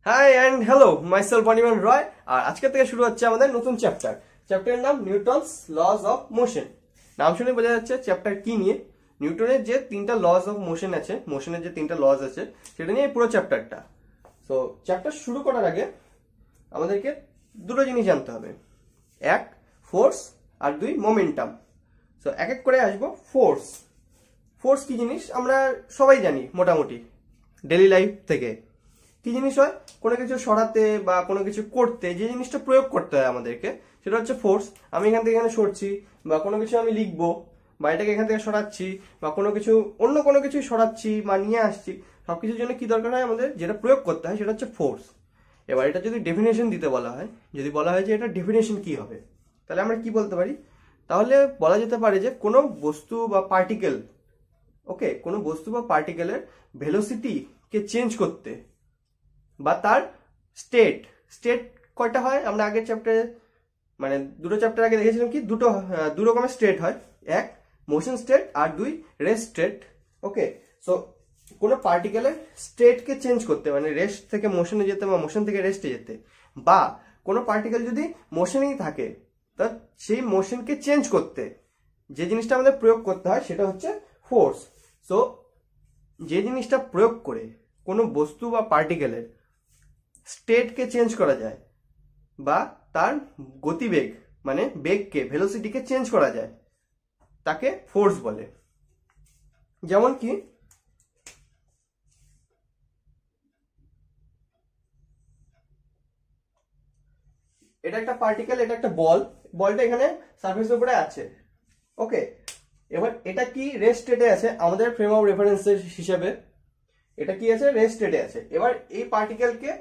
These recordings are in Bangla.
High and hello, myself Anirban Roy. আর আজকে থেকে শুরু হচ্ছে আমাদের নতুন চ্যাপ্টারের নাম নিউটনস লজ অফ মোশন। নাম শুনে বোঝা যাচ্ছে চ্যাপ্টার কি নিয়ে। নিউটনের যে তিনটা লজ অফ মোশন আছে, মোশনের যে তিনটা লজ আছে, সেটা নিয়ে পুরো চ্যাপ্টারটা। তো চ্যাপ্টার শুরু করার আগে আমাদেরকে দুটো জিনিস জানতে হবে, এক ফোর্স আর দুই মোমেন্টাম। তো এক এক করে আসবো। ফোর্স কি জিনিস আমরা সবাই জানি মোটামুটি ডেইলি লাইফ থেকে। কি জিনিস হয়, কোনো কিছু সরাতে বা কোনো কিছু করতে যে জিনিসটা প্রয়োগ করতে হয় আমাদেরকে, সেটা হচ্ছে ফোর্স। আমি এখান থেকে এখানে সরছি, বা কোনো কিছু আমি লিখবো, বা এটাকে এখান থেকে সরাচ্ছি, বা কোনো কিছু অন্য কোনো কিছু সরাচ্ছি বা নিয়ে আসছি, সবকিছুর জন্য কি দরকার হয় আমাদের, যেটা প্রয়োগ করতে হয় সেটা হচ্ছে ফোর্স। এবার এটা যদি ডেফিনেশন দিতে বলা হয়, যদি বলা হয় যে এটা ডেফিনেশন কি হবে, তাহলে আমরা কি বলতে পারি? তাহলে বলা যেতে পারে যে কোনো বস্তু বা পার্টিকেল, কোনো বস্তু বা পার্টিকেলের ভেলোসিটিকে চেঞ্জ করতে, বা তার স্টেট কয়টা হয় আমরা আগের চ্যাপ্টারে, মানে দুটো চ্যাপ্টার আগে দেখেছিলাম কি দু রকমের স্টেট হয়, এক মোশন স্টেট আর দুই রেস্ট স্টেট। ওকে, সো কোনো পার্টিকেলের স্টেটকে চেঞ্জ করতে, মানে রেস্ট থেকে মোশনে যেতে বা মোশন থেকে রেস্টে যেতে, বা কোনো পার্টিকেল যদি মোশনেই থাকে তা সেই মোশনকে চেঞ্জ করতে যে জিনিসটা আমাদের প্রয়োগ করতে হয় সেটা হচ্ছে ফোর্স। সো যে জিনিসটা প্রয়োগ করে কোনো বস্তু বা পার্টিকেলের স্টেটকে চেঞ্জ করা যায়, বা তার গতিবেগ মানে বেগকে, ভেলোসিটিকে চেঞ্জ করা যায়, তাকে ফোর্স বলে। যেমন কি এটা একটা পার্টিকেল, এটা একটা বলটা এখানে সারফেসের উপরে আছে। ওকে, এবার এটা কি রেস্ট স্টেটে আছে আমাদের ফ্রেম অফ রেফারেন্সের হিসেবে, এটা কি আছে, রেস্ট স্টেটে আছে। এবার এই পার্টিকেলকে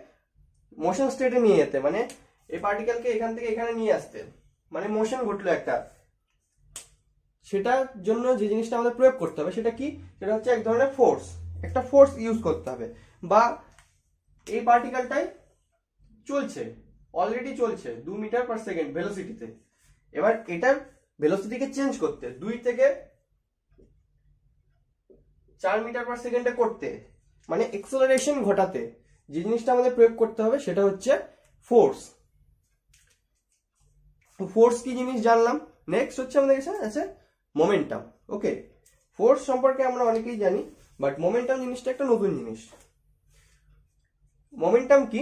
মোশন স্টেটে নিয়ে যেতে, মানে এই পার্টিকেলকে এখান থেকে এখানে নিয়ে আসতে, মানে মোশন ঘটলো একটা, সেটার জন্য যে জিনিসটা আমাদের প্রয়োগ করতে হবে সেটা কি, সেটা হচ্ছে এক ধরনের ফোর্স, একটা ফোর্স ইউজ করতে হবে। বা এই পার্টিকেলটাই চলছে, অলরেডি চলছে 2 মিটার পার সেকেন্ড ভেলোসিটিতে। এবার এটার ভেলোসিটিকে চেঞ্জ করতে 2 থেকে 4 মিটার পার সেকেন্ডে করতে, মানে এক্সেলারেশন ঘটাতে যে জিনিসটা আমাদের প্রয়োগ করতে হবে সেটা হচ্ছে ফোর্স। ফোর্স কি জিনিস জানলাম। নেক্সট হচ্ছে আমাদের কাছে আছে মোমেন্টাম। ওকে, ফোর্স সম্পর্কে আমরা অনেকেই জানি, বাট মোমেন্টাম জিনিসটা একটা নতুন জিনিস। মোমেন্টাম কি,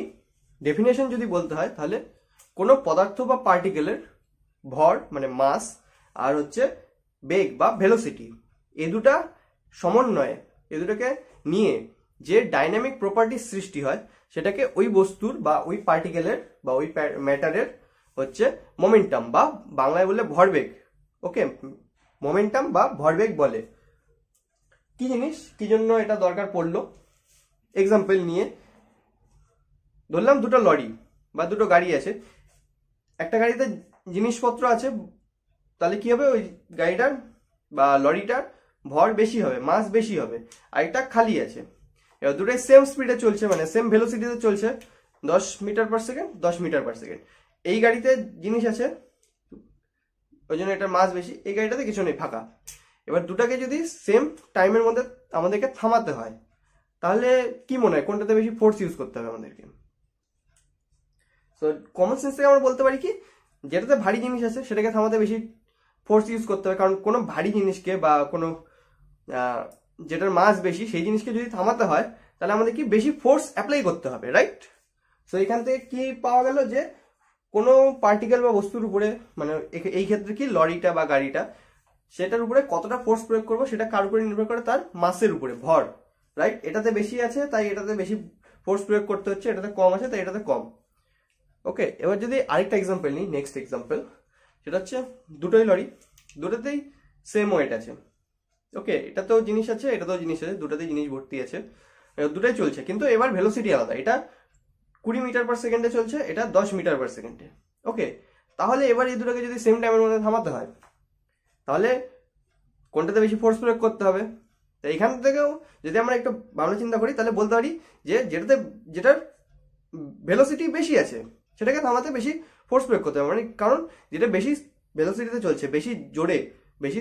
ডেফিনেশন যদি বলতে হয় তাহলে কোনো পদার্থ বা পার্টিকেলের ভর মানে মাস, আর হচ্ছে বেগ বা ভেলোসিটি, এই দুটা সমন্বয়ে, এই দুটাকে নিয়ে যে ডাইনামিক প্রপার্টির সৃষ্টি হয় সেটাকে ওই বস্তুর বা ওই পার্টিকেলের বা ওই ম্যাটারের হচ্ছে মোমেন্টাম, বা বাংলায় বলে ভরবেগ। ওকে, মোমেন্টাম বা ভরবেগ বলে। কি জিনিস, কি জন্য এটা দরকার পড়লো, এক্সাম্পল নিয়ে ধরলাম দুটো লরি বা দুটো গাড়ি আছে। একটা গাড়িতে জিনিসপত্র আছে, তাহলে কি হবে, ওই গাড়িটার বা লরিটার ভর বেশি হবে, মাস বেশি হবে। আর এটা খালি আছে। এবার দুটোই সেম স্পিডে চলছে, মানে সেম ভেলোসিটিতে চলছে, 10 metre per second 10 metre per second. এই গাড়িতে জিনিস আছে, ওই জন্য এটার মাস বেশি, এই গাড়িটাতে কিছু নেই, ফাঁকা। এবার দুটাকে যদি সেম টাইমের মধ্যে আমাদেরকে থামাতে হয়, তাহলে কি মনে হয় কোনটাতে বেশি ফোর্স ইউজ করতে হবে আমাদেরকে? তো কমন সেন্স থেকে আমরা বলতে পারি কি, যেটাতে ভারী জিনিস আছে সেটাকে থামাতে বেশি ফোর্স ইউজ করতে হবে। কারণ কোনো ভারী জিনিসকে বা কোনো যেটার মাস বেশি সেই জিনিসকে যদি থামাতে হয়, তাহলে আমাদের কি বেশি ফোর্স অ্যাপ্লাই করতে হবে, রাইট? তো এখান থেকে কি পাওয়া গেল যে কোনো পার্টিকেল বা বস্তুর উপরে, মানে এই ক্ষেত্রে কি লরিটা বা গাড়িটা, সেটার উপরে কতটা ফোর্স প্রয়োগ করবো সেটা কার উপরে নির্ভর করে, তার মাসের উপরে, ভর, রাইট? এটাতে বেশি আছে তাই এটাতে বেশি ফোর্স প্রয়োগ করতে হচ্ছে, এটাতে কম আছে তাই এটাতে কম। ওকে, এবার যদি আরেকটা এক্সাম্পল নিই, নেক্সট এক্সাম্পল, সেটা হচ্ছে দুটোই লরি, দুটোতেই সেম ওয়েট আছে। ওকে, এটাতেও জিনিস আছে এটাতেও জিনিস আছে, দুটোতেই জিনিস ভর্তি আছে, দুটোই চলছে, কিন্তু এবার ভেলোসিটি আলাদা। এটা 20 মিটার পার সেকেন্ডে চলছে, এটা 10 মিটার পার সেকেন্ডে। ওকে, তাহলে এবার এই দুটোকে যদি সেম টাইমের মধ্যে থামাতে হয়, তাহলে কোনটাতে বেশি ফোর্স প্রয়োগ করতে হবে? তো এইখান থেকেও যদি আমরা একটু ভাবনা চিন্তা করি, তাহলে বলতে পারি যে যেটার ভেলোসিটি বেশি আছে সেটাকে থামাতে বেশি ফোর্স প্রয়োগ করতে হবে। মানে কারণ যেটা বেশি ভেলোসিটিতে চলছে, বেশি জোরে, বেশি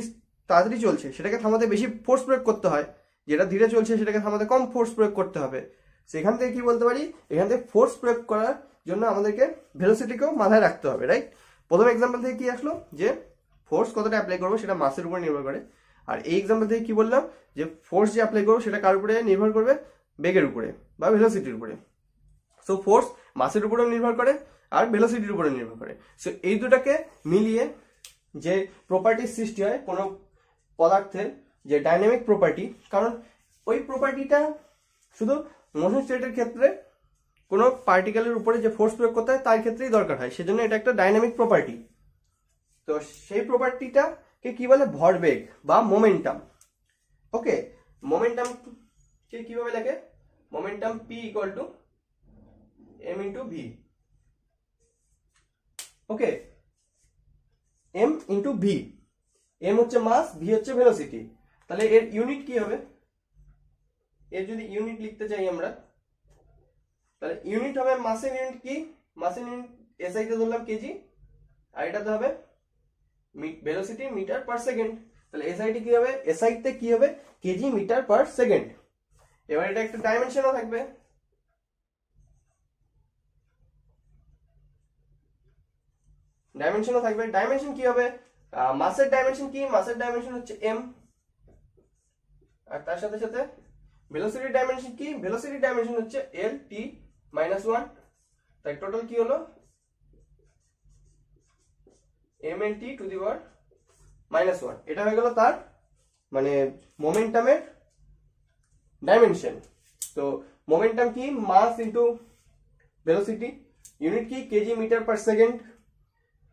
তাড়াতাড়ি চলছে, সেটাকে থামাতে বেশি ফোর্স প্রয়োগ করতে হয়। যেটা ধীরে চলছে সেটাকে থামাতে কম ফোর্স প্রয়োগ করতে হবে। সেখান থেকে কি বলতে পারি, এখান থেকে ফোর্স প্রয়োগ করার জন্য আমাদেরকে ভেলোসিটিকেও মাথায় রাখতে হবে, রাইট। প্রথম এক্সাম্পল থেকে কি আসলো যে ফোর্স কতটা অ্যাপ্লাই করবো সেটা মাসের উপর নির্ভর করে, আর এই এক্সাম্পল থেকে কি বললাম যে ফোর্স যে অ্যাপ্লাই করবো সেটা কার উপরে নির্ভর করবে, বেগের উপরে বা ভেলোসিটির উপরে। সো ফোর্স মাসের উপরেও নির্ভর করে আর ভেলোসিটির উপরে নির্ভর করে। সো এই দুটাকে মিলিয়ে যে প্রপার্টির সৃষ্টি হয় কোনো পদার্থের, যে ডাইনামিক প্রপার্টি, কারণ ওই প্রপার্টিটা শুধু মোশন স্টেটের ক্ষেত্রে কোনো পার্টিকেলের উপরে যে ফোর্স প্রয়োগ করতে হয় তার ক্ষেত্রেই দরকার হয়, সেজন্য এটা একটা ডাইনামিক প্রপার্টি। তো সেই প্রপার্টিটাকে কি বলে, ভরবেগ বা মোমেন্টাম। ওকে, মোমেন্টাম কে কিভাবে লেখে, momentum P equal to m into V. Okay, m into V, m হচ্ছে মাস, ভি হচ্ছে ভেলোসিটি। তাহলে এর ইউনিট কি হবে, এর যদি ইউনিট লিখতে চাই আমরা, তাহলে ইউনিট হবে মাসের ইউনিট কি, মাসের ইউনিট এসআই তে ধরলাম কেজি, আর এটাতে হবে ভেলোসিটি মিটার পার সেকেন্ড। তাহলে এসআইটি কি হবে, এসআই তে কি হবে, কেজি মিটার পার সেকেন্ড। এবার এটা একটা ডাইমেনশনও থাকবে, ডাইমেনশন কি হবে, মাসের ডাইমেনশন কি, মাসের ডাইমেনশন হচ্ছে m, আর তার সাথে সাথে ভেলোসিটির ডাইমেনশন কি, ভেলোসিটির ডাইমেনশন হচ্ছে l t -1। তাই টোটাল কি হলো, mlt টু দি পাওয়ার -1। এটা হয়ে গেল তার মানে মোমেন্টামের ডাইমেনশন। তো মোমেন্টাম কি, মাস ইন্টু ভেলোসিটি, ইউনিট কি কেজি মিটার পার সেকেন্ড।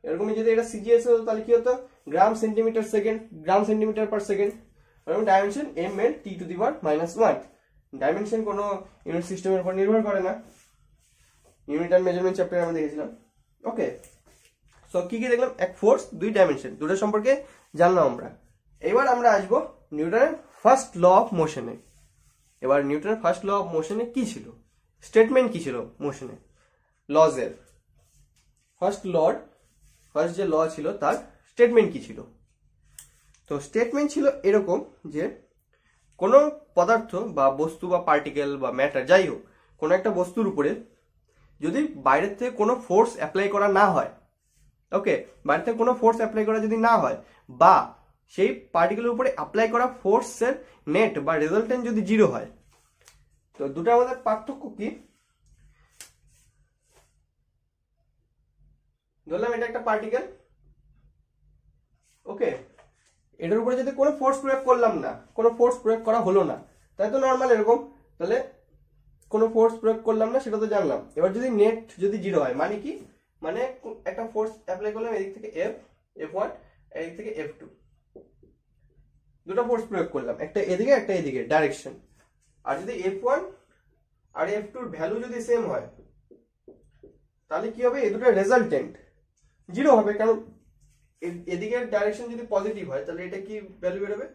এরকমই যদি এটা সিজিএস হতো তাহলে কি হতো, গ্রাম centimetre second, gram centimetre per second. Dimension ml t to the power -1। Dimension কোনো ইউনিট সিস্টেমের উপর নির্ভর করে না, ইউনিট অ্যান্ড মেজারমেন্ট চ্যাপ্টারে আমরা দেখেছিলাম। ওকে, সো কি কি দেখলাম, এক ফোর্স, দুই ডাইমেনশন, দুটো সম্পর্কে জানলাম আমরা। এবার আমরা আসবো নিউটনের ফার্স্ট ল অফ মোশনে। এবার নিউটনের ফার্স্ট ল অফ মোশনে কি ছিল, স্টেটমেন্ট কি ছিল মোশনে, লজের ফার্স্ট যে ল ছিল তার স্টেটমেন্ট কি ছিল। তো স্টেটমেন্ট ছিল এরকম যে কোনো পদার্থ বা বস্তু বা পার্টিকেল বা ম্যাটার যাই হোক, কোনো একটা বস্তুর উপরে যদি বাইরের থেকে কোনো ফোর্স অ্যাপ্লাই করা না হয়, ওকে, বাইরে থেকে কোনো ফোর্স অ্যাপ্লাই করা যদি না হয়, বা সেই পার্টিকেলের উপরে অ্যাপ্লাই করা ফোর্সের নেট বা রেজাল্টেন্ট যদি 0 হয়, তো দুটো আমাদের পার্থক্য কি, ধরলাম এটা একটা পার্টিকেল, ওকে, এটার উপরে যদি কোনো ফোর্স প্রয়োগ করলাম না, কোনো ফোর্স প্রয়োগ করা হলো না, তাই তো নর্মাল এরকম, তাহলে কোনো ফোর্স প্রয়োগ করলাম না সেটা তো জানলাম। এবার যদি নেট যদি 0 হয়, মানে কি, মানে একটা ফোর্স অ্যাপ্লাই করলাম এদিক থেকে F1, এদিক থেকে F2, দুটো ফোর্স প্রয়োগ করলাম, একটা এদিকে একটা এদিকে ডাইরেকশন। আর যদি F1 আর F2 এর ভ্যালু যদি সেম হয়, তাহলে কি হবে, এই দুটো রেজাল্টেন্ট 0 হবে, কারণ এদিকের ডাইরেকশন যদি পজিটিভ হয় তাহলে এটা কি ভ্যালু বেরোবে,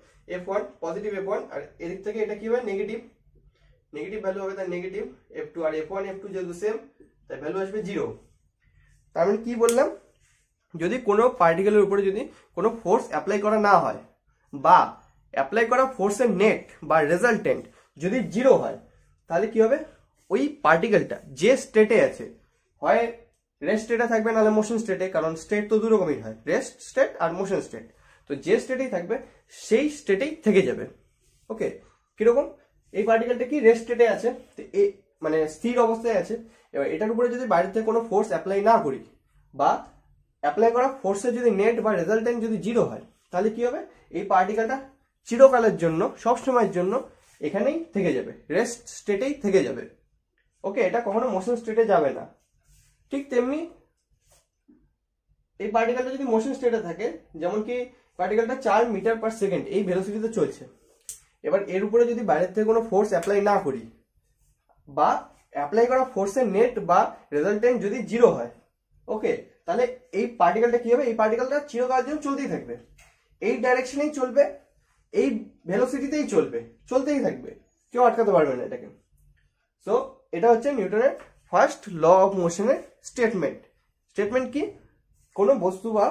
F1 পজিটিভ F1, আর এদিক থেকে এটা কি হবে, নেগেটিভ ভ্যালু হবে, তাই নেগেটিভ F2, আর F1 F2 যেহেতু সেম তাই ভ্যালু আসবে 0। তার মানে কি বললাম, যদি কোনো পার্টিকেলের উপরে যদি কোনো ফোর্স অ্যাপ্লাই করা না হয়, বা অ্যাপ্লাই করা ফোর্সের নেট বা রেজাল্টেন্ট যদি 0 হয়, তাহলে কি হবে, ওই পার্টিকেলটা যে স্টেটে আছে, হয় রেস্ট স্টেটে থাকবে নাহলে মোশন স্টেটে, কারণ স্টেট তো 2 রকমই হয়, রেস্ট স্টেট আর মোশন স্টেট। তো যে স্টেটেই থাকবে সেই স্টেটেই থেকে যাবে। ওকে, কিরকম, এই পার্টিকেলটা কি রেস্ট স্টেটে আছে, মানে স্থির অবস্থায় আছে। এবার এটার উপরে যদি বাইরে থেকে কোনো ফোর্স অ্যাপ্লাই না করি, বা অ্যাপ্লাই করা ফোর্সের যদি নেট বা রেজাল্টেন্ট যদি 0 হয়, তাহলে কি হবে, এই পার্টিকেলটা চিরকালের জন্য, সবসময়ের জন্য এখানেই থেকে যাবে, রেস্ট স্টেটেই থেকে যাবে। ওকে, এটা কখনো মোশন স্টেটে যাবে না। ঠিক তেমনি এই পার্টিকেলটা যদি মোশন স্টেটে থাকে, যেমন কি পার্টিকেলটা 4 মিটার পার সেকেন্ড এই ভেলোসিটিতে চলছে, এবার এর উপরে যদি বাইরের থেকে কোনো ফোর্স অ্যাপ্লাই না করি, বা অ্যাপ্লাই করা ফোর্সের নেট বা রেজাল্টেন্ট যদি 0 হয়, ওকে, তাহলে এই পার্টিকেলটা কি হবে, এই পার্টিকেলটা চিরকালের জন্য চলতেই থাকবে, এই ডাইরেকশনেই চলবে, এই ভেলোসিটিতেই চলবে, চলতেই থাকবে, কেউ আটকাতে পারবে না এটাকে। সো এটা হচ্ছে নিউটনের ফার্স্ট ল অফ মোশনের স্টেটমেন্ট কি, কোনো বস্তু বা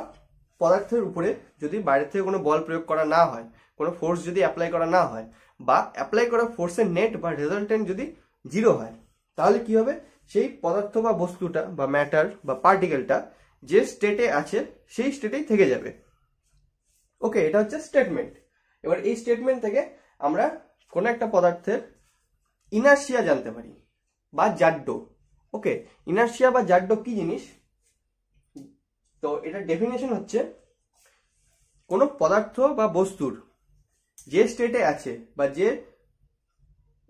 পদার্থের উপরে যদি বাইরে থেকে কোনো বল প্রয়োগ করা না হয়, কোনো ফোর্স যদি অ্যাপ্লাই করা না হয়, বা অ্যাপ্লাই করা ফোর্সের নেট বা রেজাল্টেন্ট যদি 0 হয়, তাহলে কি হবে, সেই পদার্থ বা বস্তুটা বা ম্যাটার বা পার্টিকেলটা যে স্টেটে আছে সেই স্টেটেই থেকে যাবে। ওকে, এটা হচ্ছে স্টেটমেন্ট। এবার এই স্টেটমেন্ট থেকে আমরা কোনো একটা পদার্থের ইনার্শিয়া জানতে পারি বা জাড্য। ওকে, ইনার্শিয়া বা জাড্য কি জিনিস? তো এটা ডেফিনেশন হচ্ছে কোনো পদার্থ বা বস্তুর যে স্টেটে আছে বা যে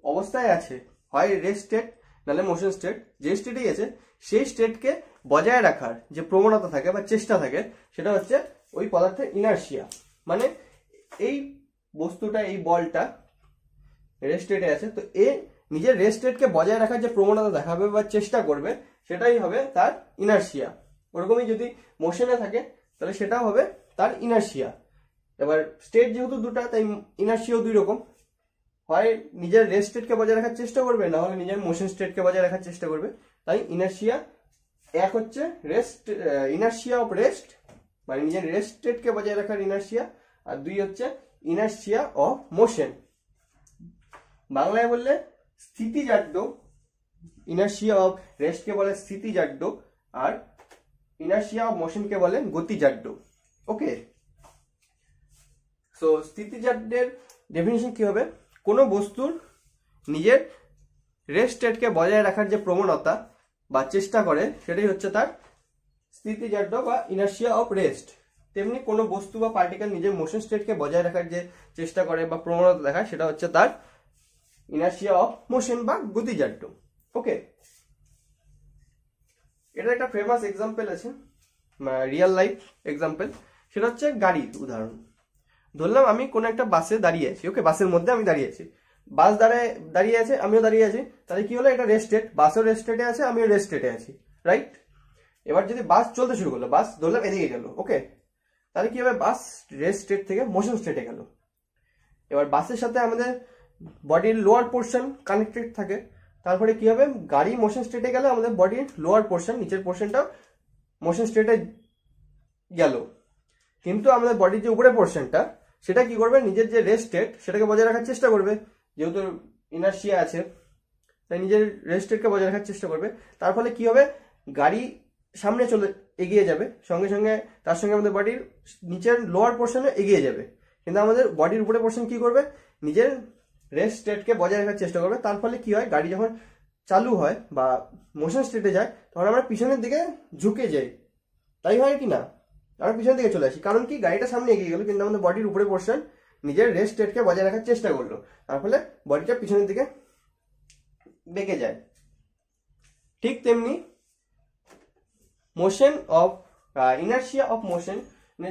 অবস্থায় আছে, হয় রেস্ট স্টেট নাহলে মোশন স্টেট, যে স্টেটেই আছে সেই স্টেটকে বজায় রাখার যে প্রবণতা থাকে বা চেষ্টা থাকে সেটা হচ্ছে ওই পদার্থের ইনার্শিয়া। মানে এই বস্তুটা, এই বলটা রেস্ট স্টেটে আছে, তো এ নিজের রেস্ট স্টেটকে বজায় রাখার যে প্রবণতা দেখাবে বা চেষ্টা করবে সেটাই হবে তার ইনার্শিয়া। ওরকমই যদি মোশনে থাকে তাহলে সেটাও হবে তার ইনার্শিয়া। এবার স্টেট যেহেতু দুটা, তাই ইনার্শিয়াও দুই রকম, হয় নিজের রেস্ট স্টেটকে বজায় রাখার চেষ্টা করবে না হলে নিজের মোশন স্টেটকে বজায় রাখার চেষ্টা করবে। তাই ইনার্শিয়া এক হচ্ছে রেস্ট, ইনার্শিয়া অফ রেস্ট মানে নিজের রেস্ট স্টেটকে বজায় রাখার ইনার্শিয়া, আর দুই হচ্ছে ইনার্শিয়া অফ মোশন, বাংলায় বললে স্থিতিজাড্য। ইনার্শিয়া অফ রেস্টকে বলে স্থিতিজাড্য আর ইনার্শিয়া অফ মোশনকে বলে গতিজাড্য। ওকে, সো স্থিতিজাড্যের ডেফিনিশন কি হবে? কোনো বস্তুর নিজের রেস্ট স্টেটকে বজায় রাখার যে প্রবণতা বা চেষ্টা করে সেটাই হচ্ছে তার স্থিতিজাড্য বা ইনার্শিয়া অফ রেস্ট। তেমনি কোনো বস্তু বা পার্টিকেল নিজের মোশন স্টেটকে বজায় রাখার যে চেষ্টা করে বা প্রবণতা দেখায় সেটা হচ্ছে তার ইনার্শিয়া অফ মোশন বা গতিজাড্য। ওকে, এটা একটা ফেমাস এক্সাম্পল আছে, রিয়েল লাইফ এক্সাম্পল, সেটা হচ্ছে গাড়ির উদাহরণ। ধরলাম আমি কোনো একটা বাসে দাঁড়িয়ে আছি, ওকে, বাসের মধ্যে আমি দাঁড়িয়ে আছি, বাস দাঁড়িয়ে আছে, আমিও দাঁড়িয়ে আছি, তাহলে কি হলো, এটা রেস্ট স্টেট, বাসও রেস্ট স্টেটে আছে, আমিও রেস্ট স্টেটে আছি, রাইট? এবার যদি বাস চলতে শুরু করলো, বাস ধরলাম এদিকে গেল, ওকে, তাহলে কি হবে, বাস রেস্ট স্টেট থেকে মোশন স্টেটে গেল। এবার বাসের সাথে আমাদের বডির লোয়ার পোর্শন কানেক্টেড থাকে, তারপরে কি হবে, গাড়ি মোশন স্টেটে গেলে আমাদের বডির লোয়ার পোর্শন, নিচের পোর্শনটা মোশন স্টেটে গেল, কিন্তু আমাদের বডির যে উপরে পোর্শনটা সেটা কি করবে, নিজের যে রেস্ট স্টেট সেটাকে বজায় রাখার চেষ্টা করবে, যেহেতু ইনার্শিয়া আছে তাই নিজের রেস্ট স্টেটকে বজায় রাখার চেষ্টা করবে। তার ফলে কি হবে, গাড়ি সামনে চলে এগিয়ে যাবে, সঙ্গে সঙ্গে তার সঙ্গে আমাদের বডির নিচের লোয়ার পোর্শনে এগিয়ে যাবে, কিন্তু আমাদের বডির উপরে পোর্শন কি করবে, নিজের রেস্ট স্টেটকে বজায় রাখার চেষ্টা করবে। তার ফলে কি হয়, গাড়ি যখন চালু হয় বা মোশন স্টেটে যায় তখন আমরা পিছনের দিকে ঝুঁকে যাই, তাই হয় কি না, আমরা পিছনের দিকে চলে আসি, কারণ কি, গাড়িটা সামনে এগিয়ে গেল কিন্তু আমাদের বডির উপরে পোর্শন নিজের রেস্ট স্টেটকে বজায় রাখার চেষ্টা করলো, তার ফলে বডিটা পিছনের দিকে বেঁকে যায়। ঠিক তেমনি motion of inertia of motion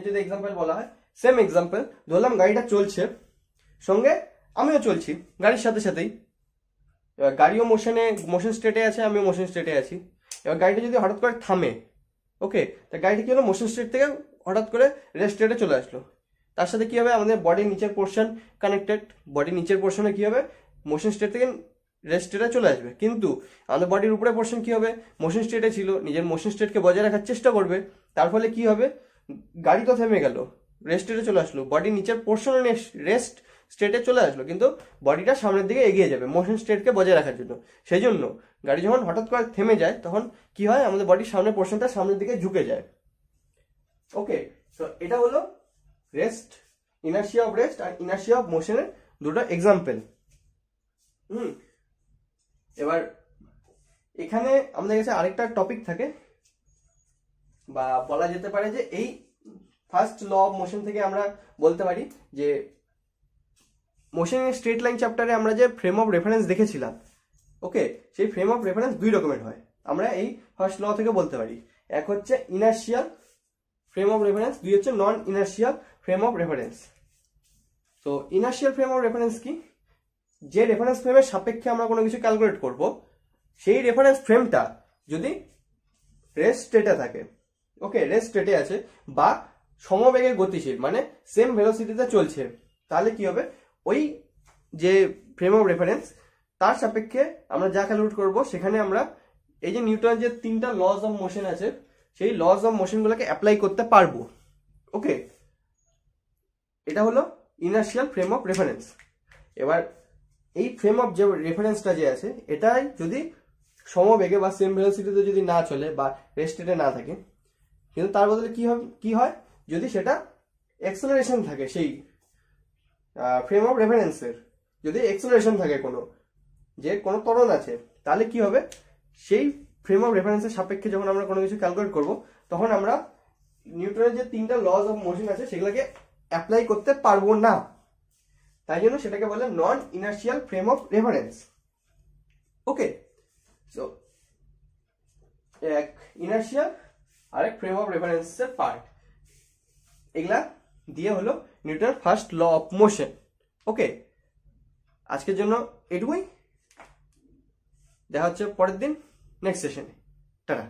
যদি এক্সাম্পল বলা হয়, সেম এক্সাম্পল, ধরলাম গাড়িটা চলছে, সঙ্গে আমিও চলছি গাড়ির সাথে সাথেই, এবার গাড়িও মোশন স্টেটে আছে, আমিও মোশন স্টেটে আছি। এবার গাড়িটা যদি হঠাৎ করে থামে, ওকে, তা গাড়িটা কি হলো, মোশন স্টেট থেকে হঠাৎ করে রেস্ট স্টেটে চলে আসলো, তার সাথে কি হবে, আমাদের বডির নিচের পোর্শন কানেক্টেড, বডির নিচের পোর্শনে কি হবে, মোশন স্টেট থেকে রেস্ট স্টেটে চলে আসবে, কিন্তু আমাদের বডির উপরে পোর্শন কি হবে, মোশন স্টেটে ছিল, নিজের মোশন স্টেটকে বজায় রাখার চেষ্টা করবে, তার ফলে কি হবে, গাড়ি তো থেমে গেল, রেস্ট স্টেটে চলে আসলো, বডির নিচের পোর্শনে রেস্ট স্টেটে চলে আসলো, কিন্তু বডিটা সামনের দিকে এগিয়ে যাবে মোশন স্টেটকে বজায় রাখার জন্য। সেই জন্য গাড়ি যখন হঠাৎ করে থেমে যায় তখন কি হয়, আমাদের বডির সামনের পোর্শনটা সামনের দিকে ঝুঁকে যায়। ওকে, তো এটা হলো রেস্ট, ইনার্শিয়া অফ রেস্ট আর ইনার্শিয়া অফ মোশনের দুটো এক্সাম্পল। এবার এখানে আমাদের কাছে আরেকটা টপিক থাকে, বা বলা যেতে পারে যে এই ফার্স্ট ল অফ মোশন থেকে আমরা বলতে পারি যে মোশনের স্ট্রেট লাইন চ্যাপ্টারে আমরা যে ফ্রেম অফ রেফারেন্স দেখেছিলাম, ওকে, সেই ফ্রেম অফ রেফারেন্স দুই রকমের হয়, আমরা এই ফার্স্ট ল থেকে বলতে পারি, এক হচ্ছে ইনার্শিয়াল ফ্রেম অফ রেফারেন্স, দুই হচ্ছে নন ইনার্শিয়াল ফ্রেম অফ রেফারেন্স। তো ইনার্শিয়াল ফ্রেম অফ রেফারেন্স কি, যে রেফারেন্স ফ্রেমের সাপেক্ষে আমরা কোনো কিছু ক্যালকুলেট করব, সেই রেফারেন্স ফ্রেমটা যদি রেস্ট স্টেটে থাকে, ওকে, রেস্ট স্টেটে আছে বা সমবেগে গতিশীল মানে সেম ভেলোসিটিতে চলছে, তাহলে কি হবে, ওই যে ফ্রেম অফ রেফারেন্স তার সাপেক্ষে আমরা যা ক্যালকুলেট করব সেখানে আমরা এই যে নিউটনের যে তিনটা লজ অফ মোশন আছে সেই লজ অফ মোশনগুলোকে অ্যাপ্লাই করতে পারবো। ওকে, এটা হলো ইনার্শিয়াল ফ্রেম অফ রেফারেন্স। এবার এই ফ্রেম অফ যে রেফারেন্সটা যে আছে এটাই যদি সমবেগে বা সেম ভেলোসিটিতে যদি না চলে বা রেস্টেডে না থাকে, কিন্তু তার বদলে কি হয় যদি সেটা এক্সেলারেশন থাকে, সেই ফ্রেম অফ রেফারেন্সের যদি এক্সেলারেশন থাকে কোনো ত্বরণ আছে, তাহলে কি হবে, সেই ফ্রেম অফ রেফারেন্সের সাপেক্ষে যখন আমরা কোনো কিছু ক্যালকুলেট করব, তখন আমরা নিউটনের যে 3টা লজ অফ মোশন আছে সেগুলোকে অ্যাপ্লাই করতে পারবো না। তাই জন্য সেটাকে বলে non inertial frame of reference. Okay, so এক ইনার্শিয়াল আর এক ফ্রেম অফ রেফারেন্সের পার্ট, এগুলা দিয়ে হলো নিউটনের first law of motion. Okay, আজকের জন্য এটুকুই, দেখা হচ্ছে পরের দিন নেক্সট সেশনে। টাটা।